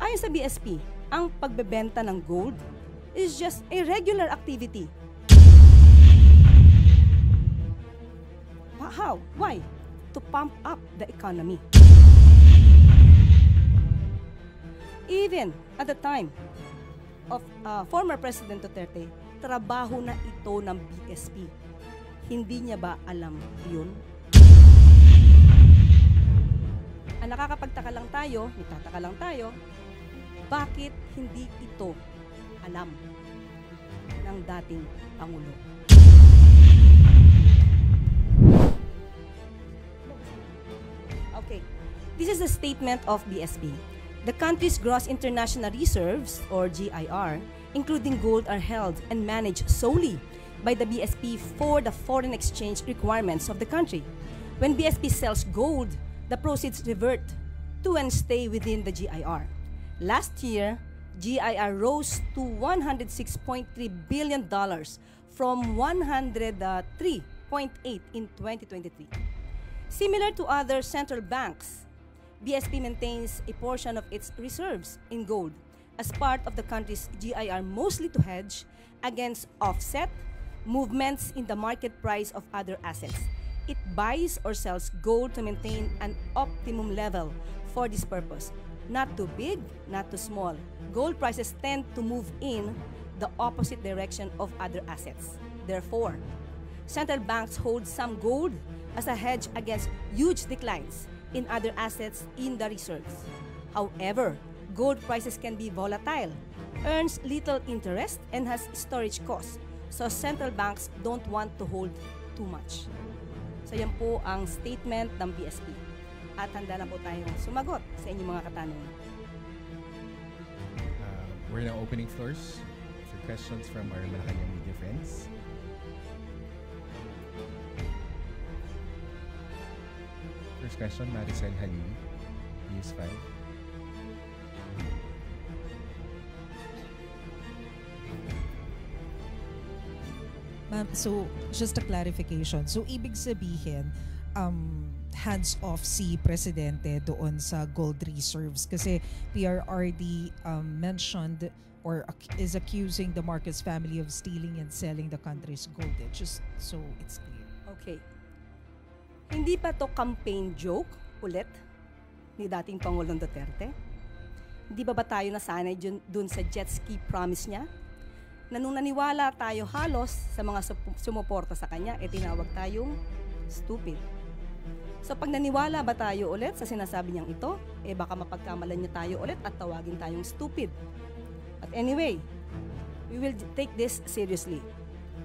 Ayon sa BSP, ang pagbebenta ng gold is just a regular activity. How? Why? To pump up the economy. Even at the time of former President Duterte, trabaho na ito ng BSP. Hindi niya ba alam yun? Ang nakakapagtaka lang tayo, nagtataka lang tayo, bakit hindi ito alam ng dating Pangulo? Okay, this is a statement of BSP. The country's gross international reserves, or GIR, including gold, are held and managed solely by the BSP for the foreign exchange requirements of the country. When BSP sells gold, the proceeds revert to and stay within the GIR. Last year, GIR rose to $106.3 billion from $103.8 in 2023. Similar to other central banks, BSP maintains a portion of its reserves in gold as part of the country's GIR, mostly to hedge against offset movements in the market price of other assets. It buys or sells gold to maintain an optimum level for this purpose. Not too big, not too small. Gold prices tend to move in the opposite direction of other assets. Therefore, central banks hold some gold as a hedge against huge declines in other assets in the reserves. However, gold prices can be volatile, earns little interest, and has storage costs. So central banks don't want to hold too much. So yan po ang statement ng BSP. At handa na po tayong sumagot sa inyong mga katanungan. We're now opening floors for questions from our Malacanang media friends. First question, Maricel Halili, News 5. Ma'am, so just a clarification. So ibig sabihin, hands-off si Presidente doon sa gold reserves kasi PRRD mentioned or is accusing the Marcos family of stealing and selling the country's gold. Just so it's clear. Okay. Hindi pa to campaign joke ulit ni dating Pangulong Duterte? Hindi ba tayo nasanay dun sa jet ski promise niya? Na nung naniwala tayo halos sa mga sumuporta sa kanya, tinawag tayong stupid. So pag naniwala ba tayo ulit sa sinasabi niyang ito, baka mapagkamalan niya tayo ulit at tawagin tayong stupid. But anyway, we will take this seriously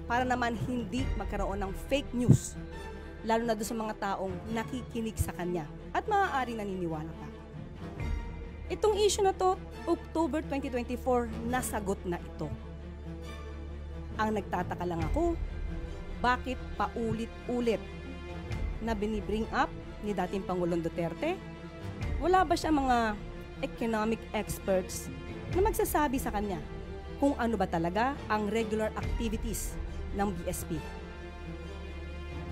para naman hindi magkaroon ng fake news, lalo na doon sa mga taong nakikinig sa kanya at maaari naniniwala pa. Itong issue na to, October 2024, nasagot na ito. Ang nagtataka lang ako, bakit paulit-ulit na binibring up ni dating Pangulong Duterte? Wala ba siya mga economic experts na magsasabi sa kanya kung ano ba talaga ang regular activities ng BSP?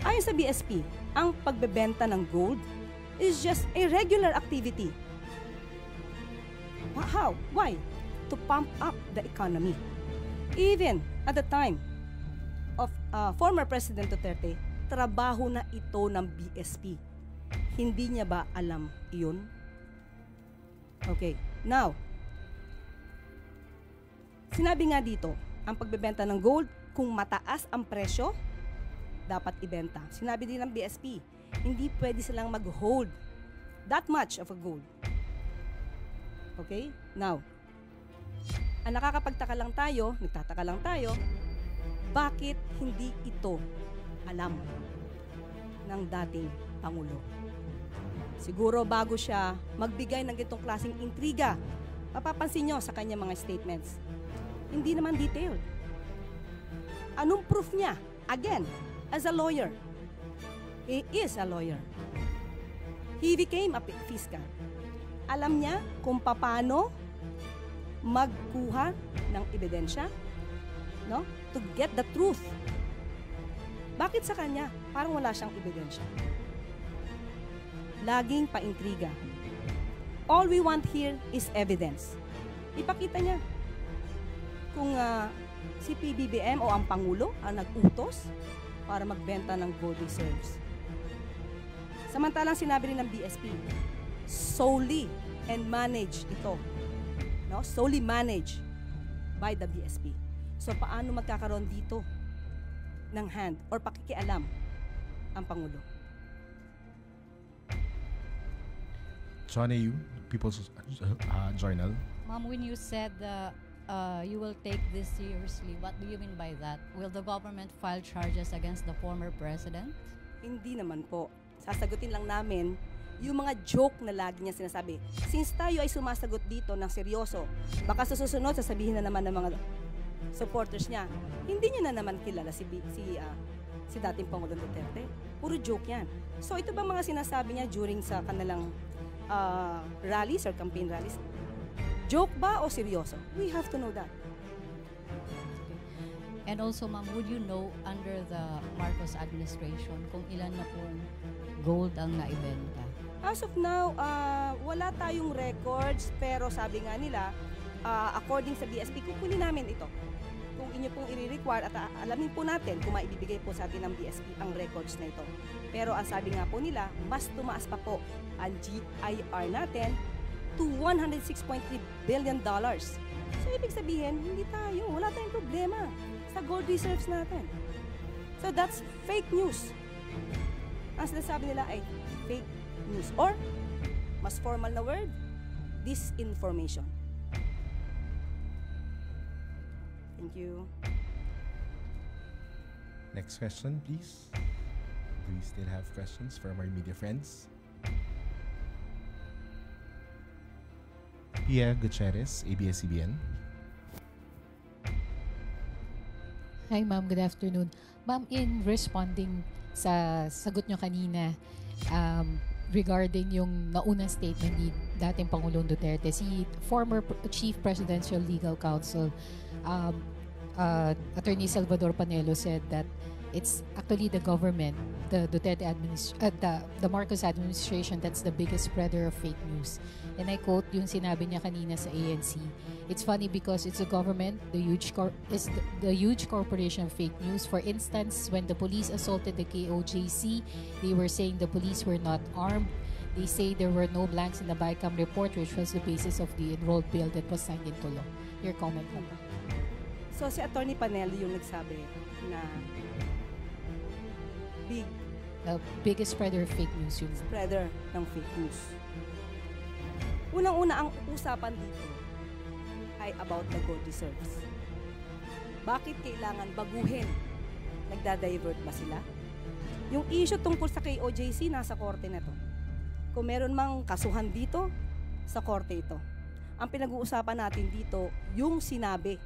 Ayon sa BSP, ang pagbebenta ng gold is just a regular activity. How? Why? To pump up the economy. Even at the time of former President Duterte, trabaho na ito ng BSP. Hindi niya ba alam iyon? Okay, now, sinabi nga dito, ang pagbebenta ng gold, kung mataas ang presyo, dapat ibenta. Sinabi din ng BSP, hindi pwede silang mag-hold that much of a gold. Okay? Now, ang nakakapagtaka lang tayo, nagtataka lang tayo, bakit hindi ito alam ng dating Pangulo? Siguro bago siya magbigay ng itong klaseng intriga, mapapansin nyo sa kanya mga statements, hindi naman detailed. Anong proof niya? Again, as a lawyer. He is a lawyer. He became a fiscal. Alam niya kung paano magkuha ng ebidensya, no? To get the truth. Bakit sa kanya? Parang wala siyang ebidensya. Laging paintriga. All we want here is evidence. Ipakita niya kung si PBBM o ang Pangulo ang nag-utos para magbenta ng gold reserves. Samantalang sinabi rin ng BSP, solely and managed ito. No? Solely managed by the BSP. So paano magkakaroon dito ng hand or pakikialam ang Pangulo? Chone Yu, People's Journal. Ma'am, when you said you will take this seriously, what do you mean by that? Will the government file charges against the former president? Hindi naman po. Sasagutin lang namin yung mga joke na lagi niya sinasabi. Since tayo ay sumasagot dito ng seryoso, baka sa susunod sasabihin na naman ng mga supporters niya, hindi niya na naman kilala si dating Pangulong Duterte. Puro joke yan. So ito ba mga sinasabi niya during sa kanilang rallies or campaign rallies? Joke ba o seryoso? We have to know that. And also, ma'am, would you know under the Marcos administration kung ilan na pong gold ang naibenta? As of now, wala tayong records, pero sabi nga nila, according sa BSP, kukunin namin ito. Kung inyo pong i-require at alamin po natin kung maibibigay po sa atin ng BSP ang records na ito. Pero ang sabi nga po nila, mas tumaas pa po ang GIR natin to $106.3 billion. So ibig sabihin, wala tayong problema sa gold reserves natin. So that's fake news. Ang sinasabi nila ay fake news or mas formal na word, disinformation. Thank you. Next question, please. Do we still have questions from our media friends? Pia Gutierrez, ABS-CBN. Hi ma'am, good afternoon. Ma'am, in responding sa sagot nyo kanina regarding yung naunang statement ni dating Pangulong Duterte, si former Chief Presidential Legal Counsel Attorney Salvador Panelo said that it's actually the government, the Duterte the Marcos administration that's the biggest spreader of fake news. And I quote yung sinabi niya kanina sa ANC. It's funny because it's the government, the huge corporation of fake news. For instance, when the police assaulted the KOJC, they were saying the police were not armed. They say there were no blanks in the BICAM report, which was the basis of the enrolled bill that was signed into law. Your comment po. So si Attorney Panelo yung nagsabi na biggest spreader of fake news yun. Spreader ng fake news. Unang-una, ang usapan dito ay about the gold reserves. Bakit kailangan baguhin? Nagda-divert ba sila? Yung issue tungkol sa KOJC, nasa korte na to. Kung meron mang kasuhan dito, sa korte ito. Ang pinag-uusapan natin dito, yung sinabi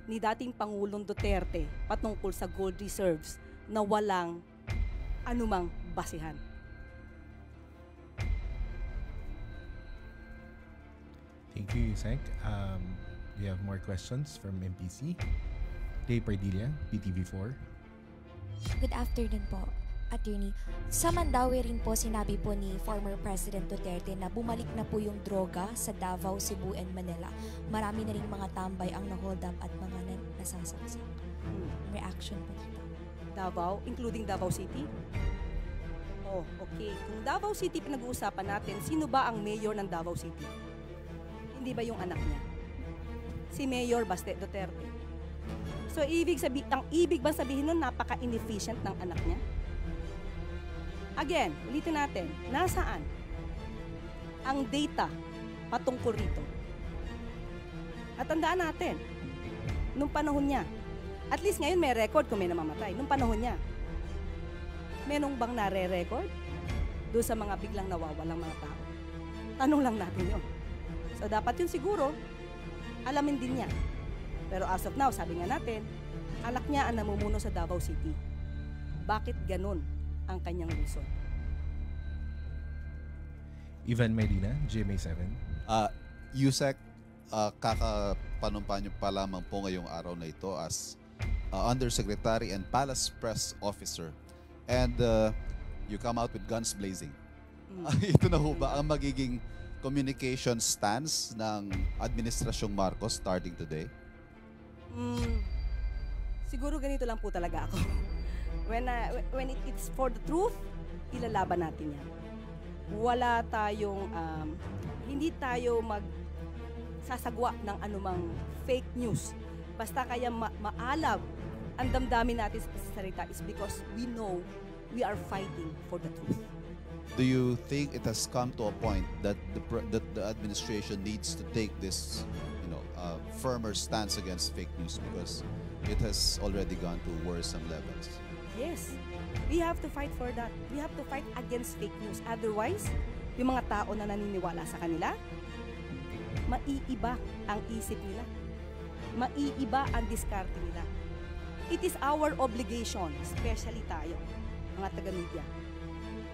ni dating Pangulong Duterte patungkol sa gold reserves na walang anumang basihan. Thank you, Yusek. We have more questions from MPC. Day Pardilla, PTV4. Good afternoon po, Attorney. Sa Mandaue rin po sinabi po ni former President Duterte na bumalik na po yung droga sa Davao, Cebu, and Manila. Marami na rin mga tambay ang na-hold up at mga nasasaksak. Reaction po dito. Davao, including Davao City? Oh, okay. Kung Davao City pinag-uusapan natin, sino ba ang mayor ng Davao City? Hindi ba yung anak niya? Si Mayor Baste Duterte. So, ang ibig ba sabihin nun, napaka-inefficient ng anak niya? Again, ulitin natin, nasaan ang data patungkol rito? At tandaan natin, nung panahon niya, at least ngayon may record kung may namamatay, nung panahon niya, menong bang nare-record doon sa mga biglang nawawalang mga tao? Tanong lang natin yun. So, dapat yun siguro, alamin din niya. Pero as of now, sabi nga natin, anak niya ang namumuno sa Davao City. Bakit ganun ang kanyang reason? Ivan Medina, GMA7. Yusek, kakapanumpa niyo pa lamang po ngayong araw na ito as Undersecretary and Palace Press Officer. And you come out with guns blazing. Ito na ho ba ang magiging communication stance ng Administrasyong Marcos starting today? Siguro ganito lang po talaga ako. When it's for the truth, ilalaban natin yan. Wala tayong, hindi tayo magsasagwa ng anumang fake news. Basta kaya maalab ang damdamin natin sa salita is because we know we are fighting for the truth. Do you think it has come to a point that the administration needs to take this, firmer stance against fake news because it has already gone to worrisome levels? Yes, we have to fight for that. We have to fight against fake news. Otherwise, yung mga tao na naniniwala sa kanila, maiiba ang isip nila. Maiiba ang diskarte nila. It is our obligation, especially tayo, mga taga-media.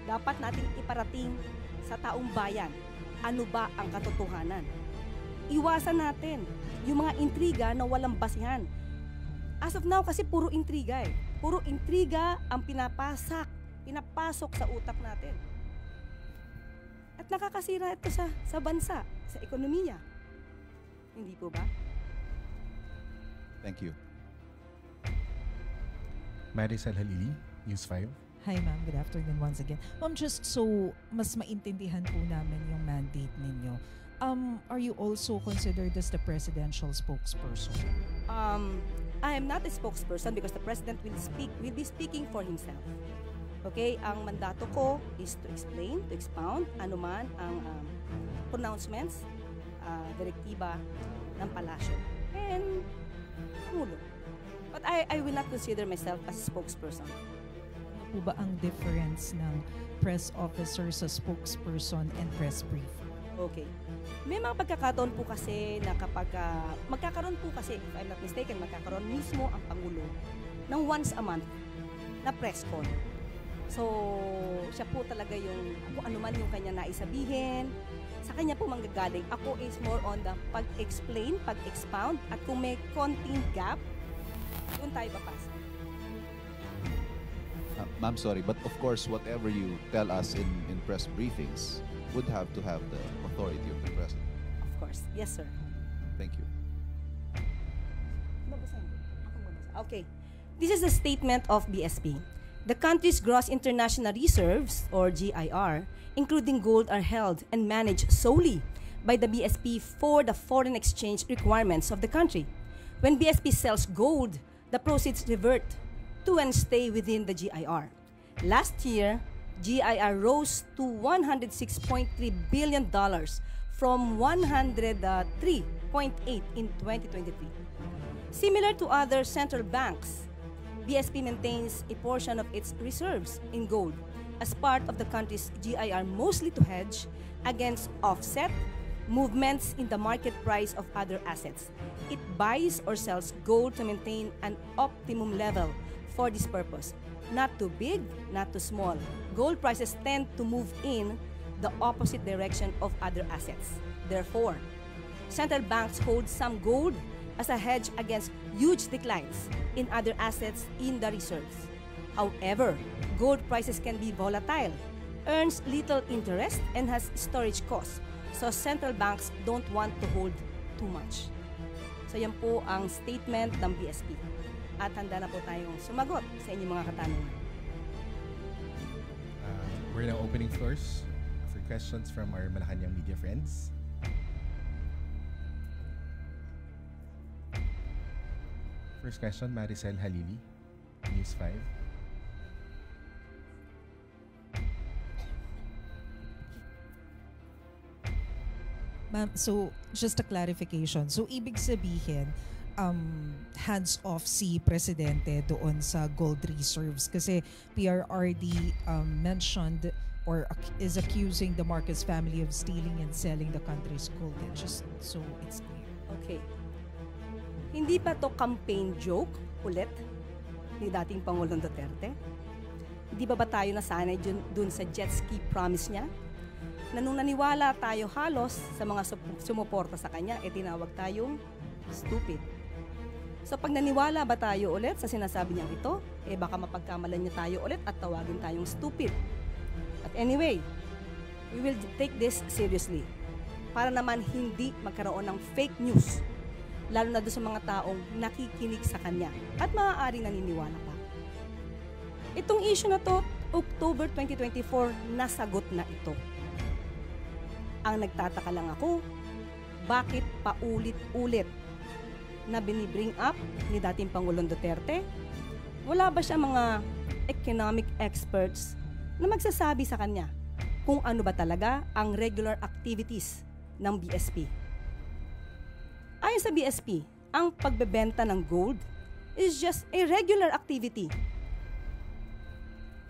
Dapat nating iparating sa taong bayan ano ba ang katotohanan. Iwasan natin yung mga intriga na walang basihan. As of now, kasi puro intriga eh. Puro intriga ang pinapasok sa utak natin. At nakakasira ito sa bansa, sa ekonomiya. Hindi po ba? Thank you. Maricel Halili, News 5. Hi ma'am, good afternoon once again. Ma'am, just so mas maintindihan po namin yung mandate ninyo, are you also considered as the presidential spokesperson? I am not a spokesperson because the president will be speaking for himself. Okay, ang mandato ko is to explain, to expound anuman ang pronouncements, direktiba ng palasyo and Pangulo. But I will not consider myself as a spokesperson. Ano po ba ang difference ng press officer sa spokesperson and press brief? Okay. May mga pagkakataon po kasi na kapag magkakaroon po kasi, if I'm not mistaken, magkakaroon mismo ang Pangulo ng once a month na press con. So, siya po talaga yung, kung ano man yung kanya naisabihin, sa kanya po manggagaling. Ako is more on the pag-explain, pag-expound, at kung may konting gap, doon tayo papasok. Ma'am, sorry, but of course, whatever you tell us in press briefings would have to have the authority of the president. Of course. Yes, sir. Thank you. Okay. This is a statement of BSP. The country's gross international reserves, or GIR, including gold, are held and managed solely by the BSP for the foreign exchange requirements of the country. When BSP sells gold, the proceeds revert to and stay within the GIR. Last year, GIR rose to $106.3 billion from $103.8 in 2023. Similar to other central banks, BSP maintains a portion of its reserves in gold as part of the country's GIR, mostly to hedge against offset movements in the market price of other assets. It buys or sells gold to maintain an optimum level for this purpose. Not too big, not too small. Gold prices tend to move in the opposite direction of other assets. Therefore, central banks hold some gold as a hedge against huge declines in other assets in the reserves. However, gold prices can be volatile, earns little interest, and has storage costs. So central banks don't want to hold too much. So yan po ang statement ng BSP. At handa na po tayong sumagot sa inyong mga katanungan. We're now opening floors for questions from our Malacanang media friends. First question, Maricel Halili, News 5. Ma'am, so just a clarification. So ibig sabihin, hands-off si Presidente doon sa gold reserves kasi PRRD mentioned or is accusing the Marcos family of stealing and selling the country's gold. Just so it's clear. Okay. Hindi pa to campaign joke ulit ni dating Pangulong Duterte? Hindi ba tayo nasanay dun sa jet ski promise niya? Na nung naniwala tayo halos sa mga sumuporta sa kanya, tinawag tayong stupid. So pag naniwala ba tayo ulit sa sinasabi niyang ito, baka mapagkamalan niya tayo ulit at tawagin tayong stupid. But anyway, we will take this seriously. para naman hindi magkaroon ng fake news, lalo na doon sa mga taong nakikinig sa kanya at maaaring naniniwala pa. Itong issue na to, October 2024, nasagot na ito. Ang nagtataka lang ako, bakit paulit-ulit na binibring up ni dating Pangulong Duterte? Wala ba siya mga economic experts na magsasabi sa kanya kung ano ba talaga ang regular activities ng BSP? Ayon sa BSP, ang pagbebenta ng gold is just a regular activity.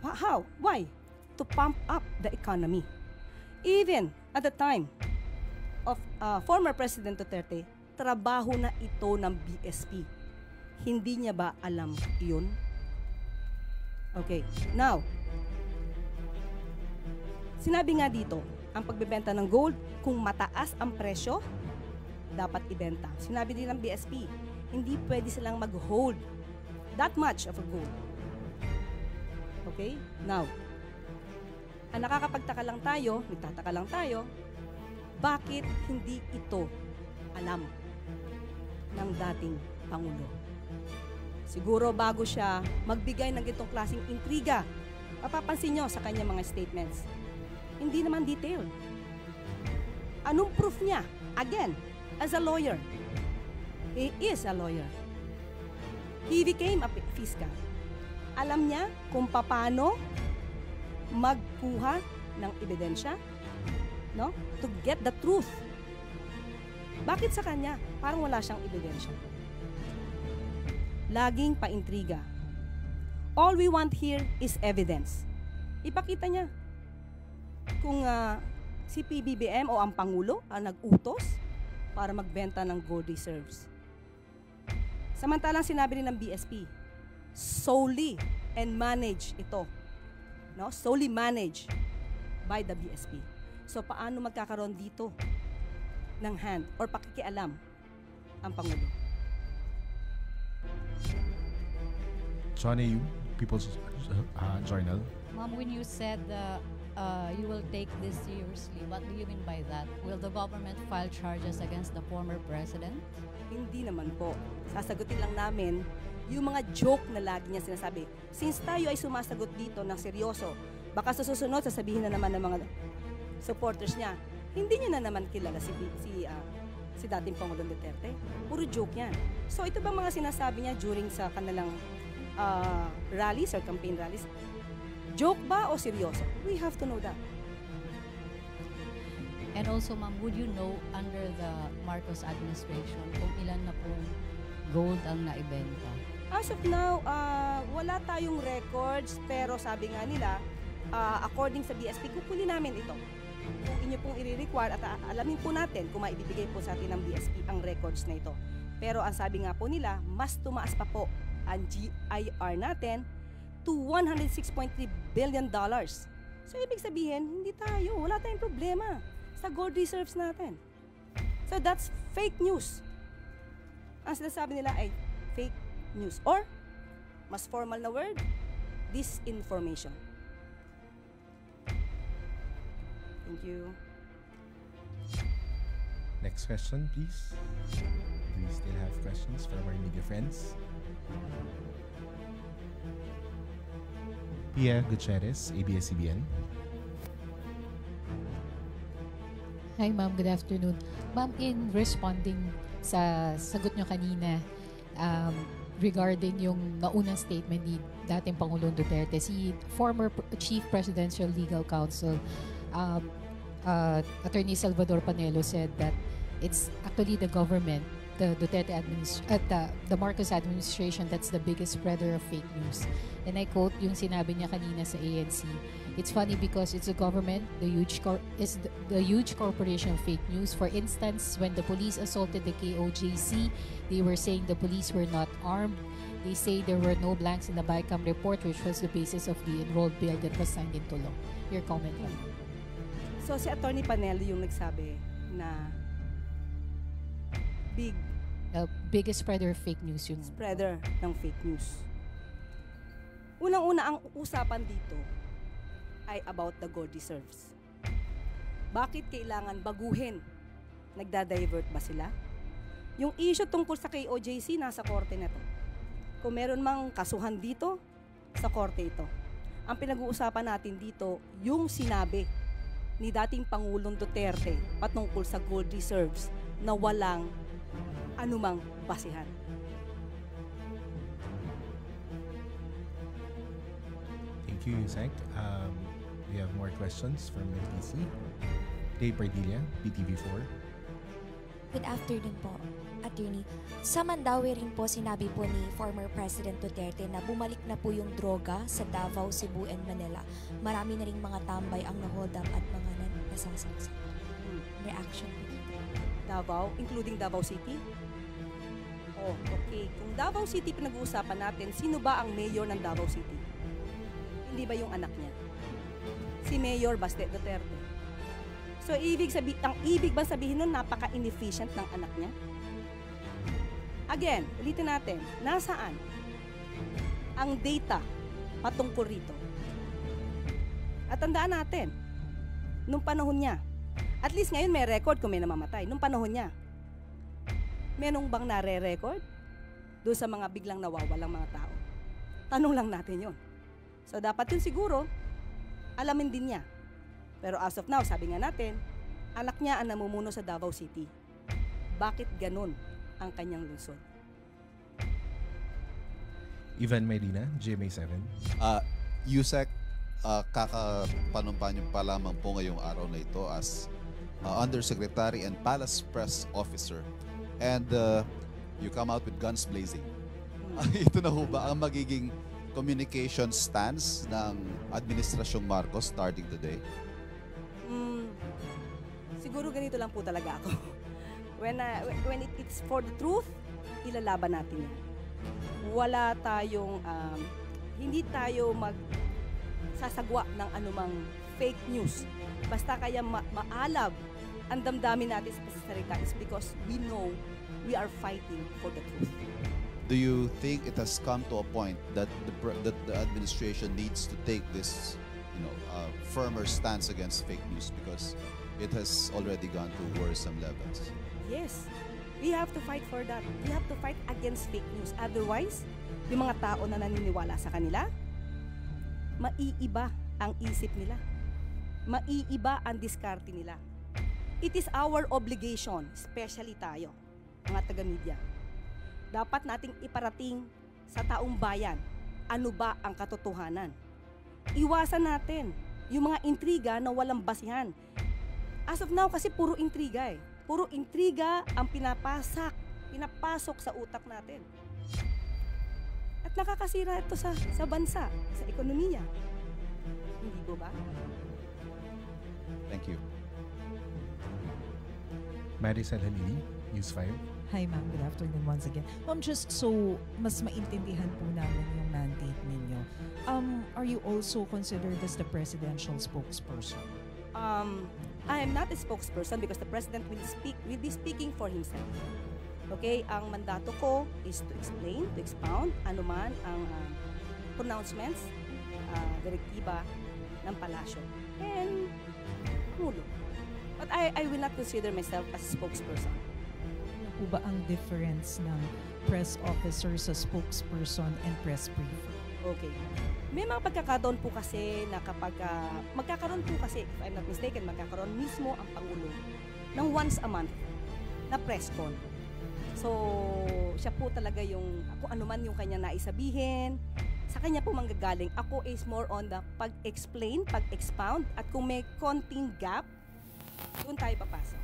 How? Why? To pump up the economy. Even at the time of former President Duterte, trabaho na ito ng BSP. Hindi niya ba alam iyon? Okay, now, sinabi nga dito, ang pagbebenta ng gold, kung mataas ang presyo, dapat ibenta. Sinabi din ng BSP, hindi pwede silang mag-hold that much of a gold. Okay? Now, ang nagtataka lang tayo, bakit hindi ito alam ng dating Pangulo? Siguro bago siya magbigay ng itong klaseng intriga, mapapansin nyo sa kanyang mga statements, hindi naman detailed. Anong proof niya? Again, as a lawyer. He is a lawyer. He became a fiscal. Alam niya kung paano magkuha ng ebidensya, no? To get the truth. Bakit sa kanya parang wala siyang ebidensya? Laging paintriga. All we want here is evidence. Ipakita niya kung si PBBM o ang Pangulo ang nag-utos para magbenta ng gold reserves. Samantalang sinabi rin ng BSP, solely and manage ito. No? Solely managed by the BSP. So paano magkakaroon dito ng hand or pakikialam ang Pangulo? Johnny Yu, People's Journal. Ma'am, when you said you will take this seriously, what do you mean by that? Will the government file charges against the former president? Hindi naman po. Sasagutin lang namin yung mga joke na lagi niya sinasabi. Since tayo ay sumasagot dito ng seryoso, baka sa susunod sasabihin na naman ng mga supporters niya, hindi niya na naman kilala si dating Pangulong Duterte. Puro joke yan. So ito ba mga sinasabi niya during sa kanilang rallies or campaign rallies? Joke ba o seryoso? We have to know that. And also, ma'am, would you know under the Marcos administration kung ilan na pong gold ang naibenta? As of now, wala tayong records, pero sabi nga nila, according sa BSP, kukunin namin ito. Kung inyo pong i-require at alamin po natin kung maibibigay po sa atin ng BSP ang records na ito. Pero ang sabi nga po nila, mas tumaas pa po ang GIR natin to $106.3 billion. So, ibig sabihin, hindi tayo, wala tayong problema sa gold reserves natin. So, that's fake news. Ang sinasabi nila ay fake news. Or, mas formal na word, disinformation. Thank you. Next question, please. Do we still have questions from our media friends? Pia Gutierrez, ABS-CBN. Hi ma'am, good afternoon. Ma'am, in responding sa sagot nyo kanina regarding yung naunang statement ni dating Pangulong Duterte, si former Chief Presidential Legal Counsel Attorney Salvador Panelo said that it's actually the government, the Duterte the Marcos administration that's the biggest spreader of fake news. And I quote yung sinabi niya kanina sa ANC. It's funny because it's the government, the huge corporation of fake news. For instance, when the police assaulted the KOJC, they were saying the police were not armed. They say there were no blanks in the BICAM report, which was the basis of the enrolled bill that was signed into law. Your comment, ma'am. So, si Attorney Panelo yung nagsabi na biggest spreader of fake news yung spreader ng fake news. Unang-una, ang usapan dito ay about the gold reserves. Bakit kailangan baguhin Nagda-divert ba sila? Yung issue tungkol sa KOJC, nasa korte na to. Kung meron mang kasuhan dito, sa korte ito. Ang pinag-uusapan natin dito, yung sinabi ni dating Pangulong Duterte patungkol sa gold reserves na walang anumang basihan. Thank you, Yusek. We have more questions from MPC. Day Pardilla, PTV4. Good afternoon po, Attorney. Sa Mandaue rin po sinabi po ni former President Duterte na bumalik na po yung droga sa Davao, Cebu, and Manila. Marami na rin mga tambay ang na-hold up at mga nasasaksak. Reaction po dito. Davao, including Davao City? Oh, okay. Kung Davao City pinag-uusapan natin, sino ba ang mayor ng Davao City? Hindi ba yung anak niya? Si Mayor Baste Duterte. So, ang ibig ba sabihin nun, napaka-inefficient ng anak niya? Again, ulitin natin, nasaan ang data patungkol rito? At tandaan natin, nung panahon niya, at least ngayon may record kung may namamatay, nung panahon niya, merong bang nare-record doon sa mga biglang nawawalang mga tao? Tanong lang natin yon. So, dapat yun siguro, alamin din niya. Pero as of now, sabi nga natin, anak niya ang namumuno sa Davao City. Bakit ganun ang kanyang lungsod? Ivan Medina, GMA7. Yusek, kakapanumpa niyo pa lamang po ngayong araw na ito as Undersecretary and Palace Press Officer. And you come out with guns blazing. Ito na ho ba ang magiging communication stance ng Administrasyong Marcos starting today? Siguro ganito lang po talaga ako. When it's for the truth, ilalaban natin yan. Wala tayong, hindi tayo magsasagwa ng anumang fake news. Basta kaya maalab ang damdamin natin sa pasasalita is because we know we are fighting for the truth. Do you think it has come to a point that the administration needs to take this, firmer stance against fake news because it has already gone to worrisome levels? Yes. We have to fight for that. We have to fight against fake news. Otherwise, yung mga tao na naniniwala sa kanila, maiiba ang isip nila. Maiiba ang diskarte nila. It is our obligation, especially tayo, mga taga-media. Dapat nating iparating sa taong bayan, ano ba ang katotohanan. Iwasan natin yung mga intriga na walang basihan. As of now, kasi puro intriga eh. Puro intriga ang pinapasok sa utak natin. At nakakasira ito sa bansa, sa ekonomiya. Hindi po ba? Thank you. Maricel Halili, News 5. Hi ma'am, good afternoon once again. Ma'am, just so mas maintindihan po namin yung mandate ninyo, are you also considered as the presidential spokesperson? I am not a spokesperson because the president will be speaking for himself. Okay, ang mandato ko is to explain, to expound anuman ang pronouncements, direktiba ng palasyo and Pangulo. But I will not consider myself as a spokesperson. Ano po ba ang difference ng press officer sa spokesperson and press briefer? Okay. May mga pagkakataon po kasi na kapag magkakaroon po kasi, if I'm not mistaken, magkakaroon mismo ang Pangulo ng once a month na press con. So, siya po talaga yung, kung ano man yung kanya naisabihin, sa kanya po manggagaling. Ako is more on the pag-explain, pag-expound, at kung may konting gap, doon tayo papasok.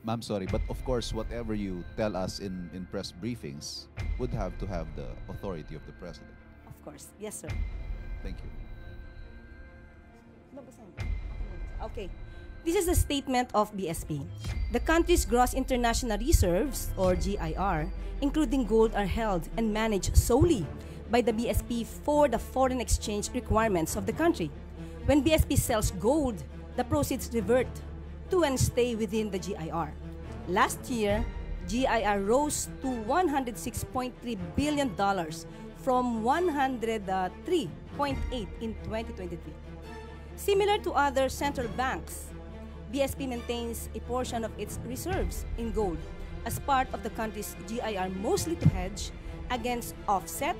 Ma'am, sorry, but of course, whatever you tell us in press briefings would have to have the authority of the president. Of course. Yes, sir. Thank you. Okay. This is a statement of BSP. The country's gross international reserves, or GIR, including gold, are held and managed solely by the BSP for the foreign exchange requirements of the country. When BSP sells gold, the proceeds revert to and stay within the GIR. Last year, GIR rose to $106.3 billion from $103.8 in 2023. Similar to other central banks, BSP maintains a portion of its reserves in gold as part of the country's GIR, mostly to hedge against offset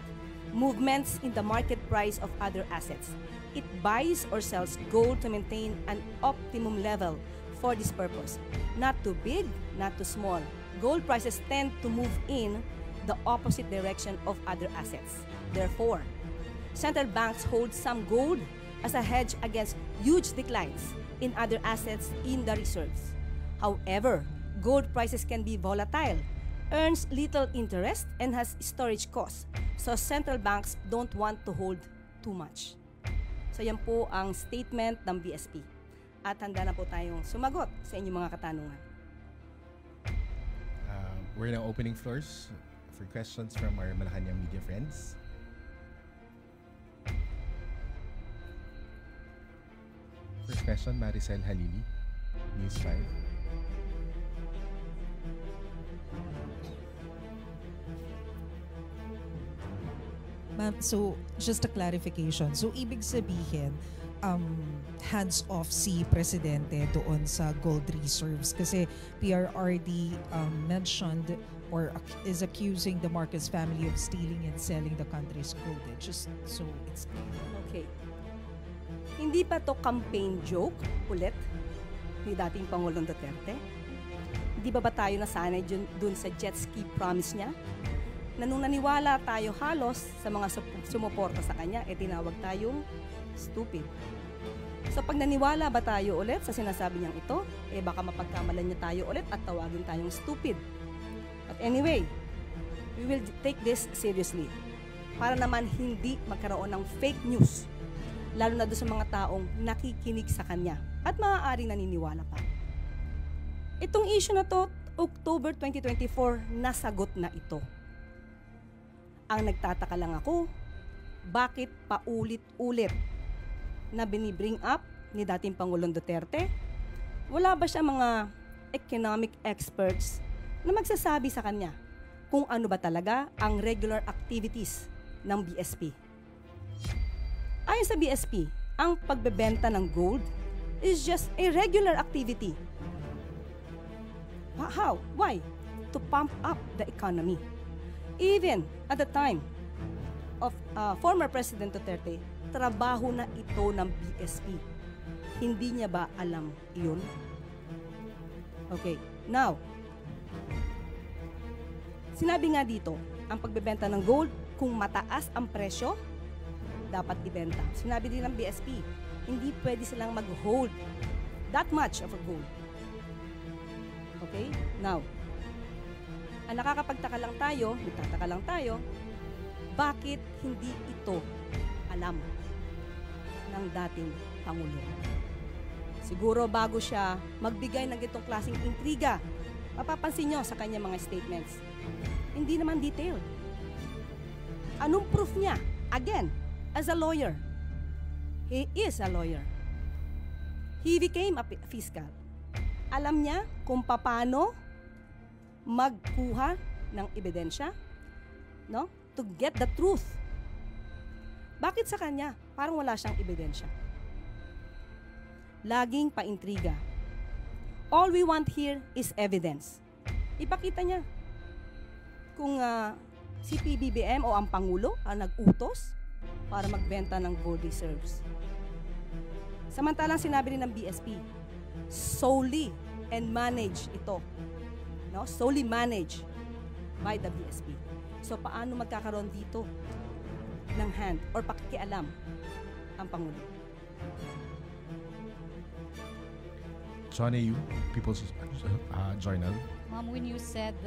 movements in the market price of other assets. It buys or sells gold to maintain an optimum level for this purpose. Not too big, not too small. Gold prices tend to move in the opposite direction of other assets. Therefore, central banks hold some gold as a hedge against huge declines in other assets in the reserves. However, gold prices can be volatile, earns little interest, and has storage costs. So central banks don't want to hold too much. So yan po ang statement ng BSP. At handa na po tayong sumagot sa inyong mga katanungan. We're now opening floors for questions from our Malacanang media friends. First question, Maricel Halili, News 5. Ma'am, so just a clarification. So ibig sabihin, hands-off si Presidente doon sa gold reserves kasi PRRD mentioned or is accusing the Marcos family of stealing and selling the country's gold. Just so it's clear. Okay. Hindi pa to campaign joke ulit ni dating Pangulong Duterte? Hindi ba tayo nasanay dun sa jet ski promise niya? Na nung naniwala tayo halos sa mga sumuporta sa kanya, tinawag tayong stupid. So pag naniwala ba tayo ulit sa sinasabi niyang ito, baka mapagkamalan niya tayo ulit at tawagin tayong stupid. But anyway, we will take this seriously para naman hindi magkaroon ng fake news, lalo na doon sa mga taong nakikinig sa kanya at maaaring naniniwala pa. Itong issue na to, October 2024, nasagot na ito. Ang nagtataka lang ako, bakit paulit-ulit na binibring up ni dating Pangulong Duterte? Wala ba siya mga economic experts na magsasabi sa kanya kung ano ba talaga ang regular activities ng BSP? Ayon sa BSP, ang pagbebenta ng gold is just a regular activity. How? Why? To pump up the economy. Even at the time of former President Duterte, trabaho na ito ng BSP. Hindi niya ba alam iyon? Okay, now, sinabi nga dito, ang pagbebenta ng gold, kung mataas ang presyo, dapat ibenta. Sinabi din ng BSP, hindi pwede silang mag-hold that much of a gold. Okay, now, ang nagtataka lang tayo, bakit hindi ito alam ng dating Pangulo? Siguro bago siya magbigay ng itong klaseng intriga, mapapansin nyo sa kanya mga statements, hindi naman detailed. Anong proof niya? Again, as a lawyer, he is a lawyer. He became a fiscal. Alam niya kung paano magkuha ng ebidensya, no? To get the truth. Bakit sa kanya? Parang wala siyang ebidensya. Laging paintriga. All we want here is evidence. Ipakita niya kung si PBBM o ang Pangulo ang nag-utos para magbenta ng gold reserves. Samantalang sinabi rin ng BSP, solely and manage ito. No? Solely managed by the BSP. So paano magkakaroon dito ng hand or pakikialam ang Pangulo? John A.U., People's Journal. Ma'am, when you said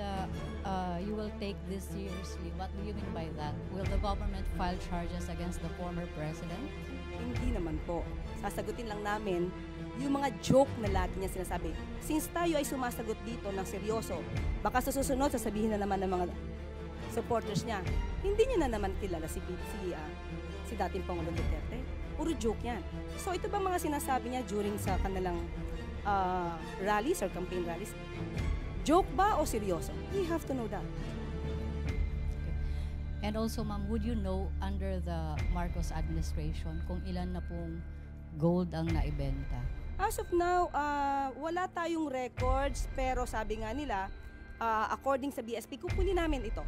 you will take this seriously, what do you mean by that? Will the government file charges against the former president? Hindi naman po. Sasagutin lang namin yung mga joke na lagi niya sinasabi. Since tayo ay sumasagot dito ng seryoso, baka sa susunod sasabihin na naman ng mga supporters niya, hindi niya na naman kilala si dating Pangulong Duterte. Puro joke yan. So ito ba mga sinasabi niya during sa kanilang rallies or campaign rallies? Joke ba o seryoso? We have to know that. And also, ma'am, would you know under the Marcos administration kung ilan na pong gold ang naibenta? As of now, wala tayong records, pero sabi nga nila, according sa BSP, kukunin namin ito.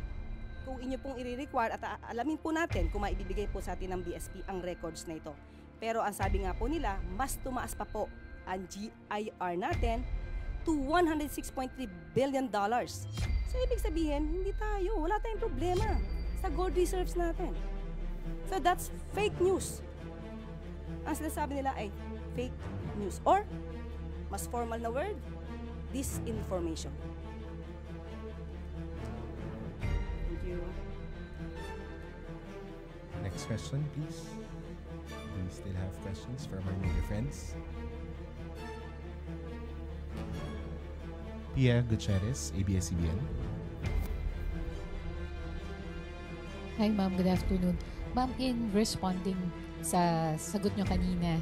Kung inyo pong i-require at alamin po natin kung maibibigay po sa atin ng BSP ang records na ito. Pero ang sabi nga po nila, mas tumaas pa po ang GIR natin to $106.3 billion. So ibig sabihin, hindi tayo, wala tayong problema sa gold reserves natin. So that's fake news. Ang sinasabi nila ay fake news or mas formal na word, disinformation. Thank you. Next question, please. Do we still have questions from our media friends? Pia Gutierrez, ABS-CBN. Hi ma'am, good afternoon. Ma'am, in responding sa sagot nyo kanina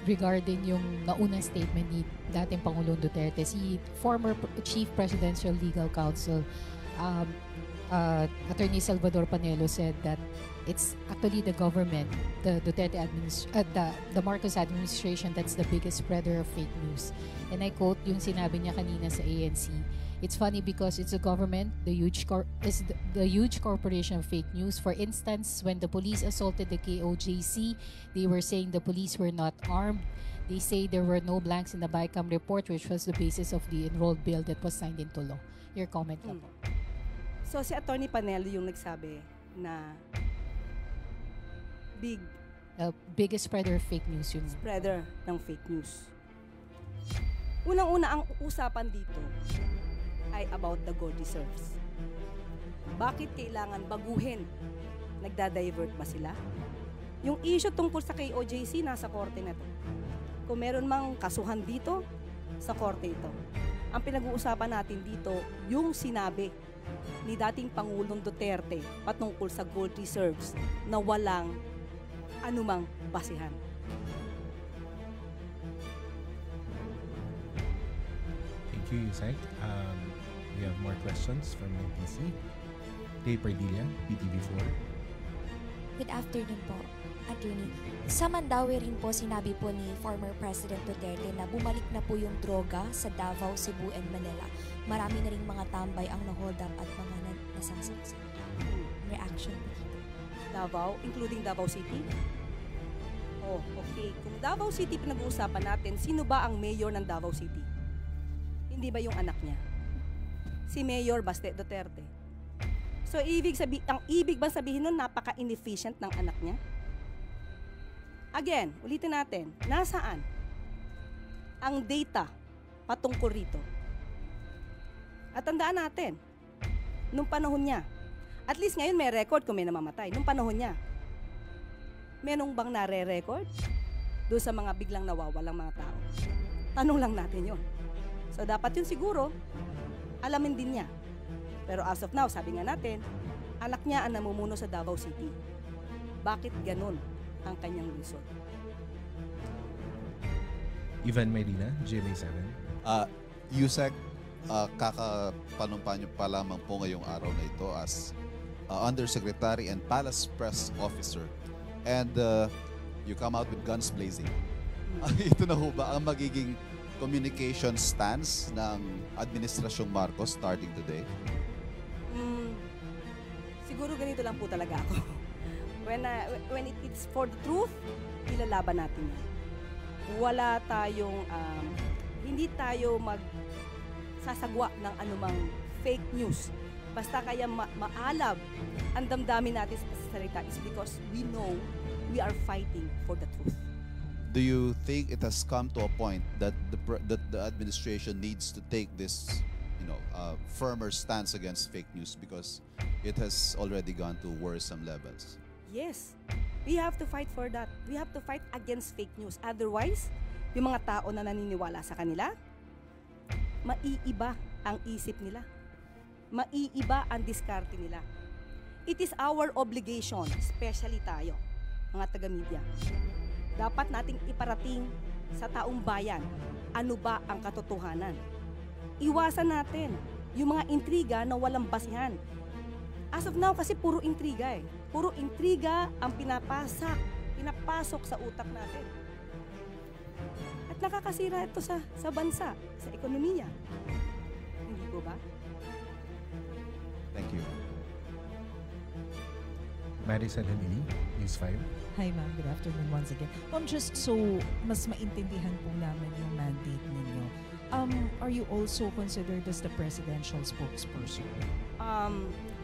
regarding yung naunang statement ni dating Pangulong Duterte, si former Chief Presidential Legal Counsel Attorney Salvador Panelo said that it's actually the government, the Duterte the Marcos administration that's the biggest spreader of fake news. And I quote yung sinabi niya kanina sa ANC, "It's funny because it's the government, the huge corporation of fake news. For instance, when the police assaulted the KOJC, they were saying the police were not armed. They say there were no blanks in the BICAM report, which was the basis of the enrolled bill that was signed into law." Your comment lang po. So si Attorney Panelo yung nagsabi na Biggest spreader of fake news yun. Spreader ng fake news. Unang-una, ang usapan dito ay about the gold reserves. Bakit kailangan baguhin? Nagda-divert ba sila? Yung issue tungkol sa KOJC, nasa korte na to. Kung meron mang kasuhan dito, sa korte ito. Ang pinag-uusapan natin dito, yung sinabi ni dating Pangulong Duterte patungkol sa gold reserves na walang anumang basihan. Thank you, Yusek. We have more questions from NPC. Day Pardilla, PTV4. Good afternoon po, Attorney. Sa Mandaue rin po sinabi po ni former President Duterte na bumalik na po yung droga sa Davao, Cebu, and Manila. Marami na rin mga tambay ang na-hold up at mga nasasaksak. Reaction po dito. Davao, including Davao City? Oh, okay. Kung Davao City pinag-uusapan natin, sino ba ang mayor ng Davao City? Hindi ba yung anak niya? Si Mayor Baste Duterte. So, ang ibig bang sabihin nun, napaka-inefficient ng anak niya? Again, ulitin natin, nasaan ang data patungkol rito? At tandaan natin, nung panahon niya, at least ngayon may record kung may namamatay. Nung panahon niya, menong bang nare-record doon sa mga biglang nawawalang mga tao? Tanong lang natin yon. So dapat yun siguro, alamin din niya. Pero as of now, sabi nga natin, anak niya ang namumuno sa Davao City. Bakit ganun ang kanyang lungsod? Ivan Medina, GMA7. Yusek, kakapanumpa niyo pa lamang po ngayong araw na ito as Undersecretary and Palace Press Officer. And you come out with guns blazing. Ito na ho ba ang magiging communication stance ng Administrasyong Marcos starting today? Siguro ganito lang po talaga ako. When it's for the truth, ilalaban natin yan. Wala tayong, hindi tayo magsasagwa ng anumang fake news. Basta kaya maalab ang damdamin natin sa salita is because we know we are fighting for the truth. Do you think it has come to a point that the administration needs to take this, firmer stance against fake news because it has already gone to worrisome levels? Yes, we have to fight for that. We have to fight against fake news. Otherwise, yung mga tao na naniniwala sa kanila, maiiba ang isip nila. Maiiba ang diskarte nila. It is our obligation, especially tayo, mga taga-media. Dapat nating iparating sa taong bayan ano ba ang katotohanan. Iwasan natin yung mga intriga na walang basihan. As of now, kasi puro intriga eh. Puro intriga ang pinapasok sa utak natin. At nakakasira ito sa bansa, sa ekonomiya. Hindi po ba? Thank you. Maricel Hanili, News 5. Hi ma'am, good afternoon once again. Ma'am, just so mas maintindihan po namin yung mandate ninyo, are you also considered as the presidential spokesperson?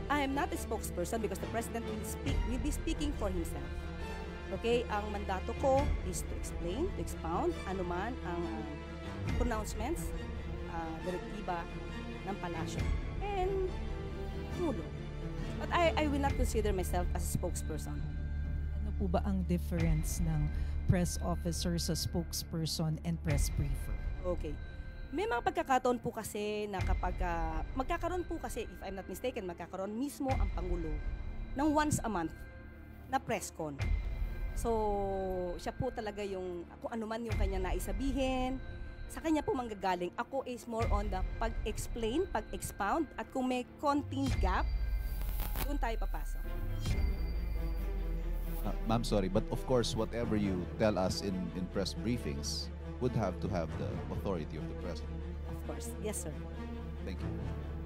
I am not a spokesperson because the president will be speaking for himself. Okay, ang mandato ko is to explain, to expound anuman ang pronouncements, direktiba ng palasyo and tulong. But I will not consider myself as a spokesperson. Ano po ba ang difference ng press officer sa spokesperson and press briefer? Okay. May mga pagkakataon po kasi na kapag magkakaroon po kasi, if I'm not mistaken, magkakaroon mismo ang Pangulo ng once a month na press con. So, siya po talaga yung, kung ano man yung kanya naisabihin, sa kanya po manggagaling. Ako is more on the pag-explain, pag-expound, at kung may konting gap, doon tayo papasok. Ma'am, sorry, but of course, whatever you tell us in press briefings would have to have the authority of the president. Of course. Yes, sir. Thank you.